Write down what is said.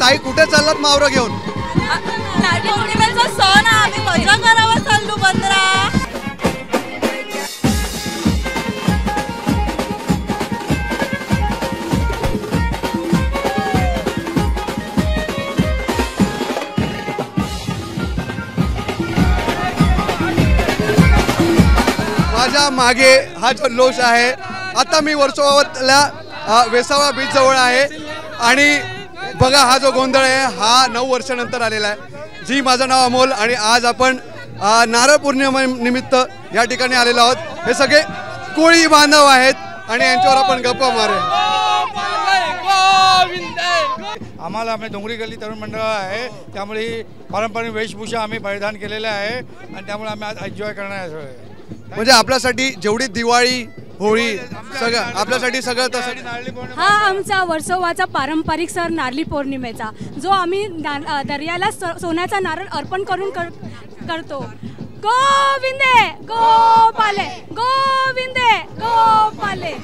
ताई कुठे चाललात मावरं घेऊन? नारळी पौर्णिमेचा सण आम्ही मजा करायला चाललो 15. माझ्या मागे हा जल्लोष आहे. आता मी वर्सोवातल्या वेसावा बीच जवळ आहे आणि बघा हा जो गोंधळ आहे हा 9 वर्षानंतर आलेला आहे. जी माझं नाव अमोल आणि आज आपण नारळ पौर्णिमेनिमित्त या ठिकाणी आलेलो आहोत. हे सगळे कोळी बांधव आहेत आणि यांच्यावर आपण गप्पा मारूया. आम्हाला आम्ही डोंगरी गल्ली तरुण मंडळ आहे, त्यामुळे ही पारंपरिक वेशभूषा आम्ही परिधान केलेला आहे आणि त्यामुळे आम्ही आज एन्जॉय करणार आहे. म्हणजे आपल्यासाठी जेवढी दिवाळी होळी सगळं आपल्यासाठी सगळं तसं. हा आमचा वर्सोवाचा पारंपरिक सण नारळी पौर्णिमेचा, जो आम्ही दर्याला सोन्याचा नारळ अर्पण करून करतो. गोविंदे गोपाले, गोविंदे गोपाले.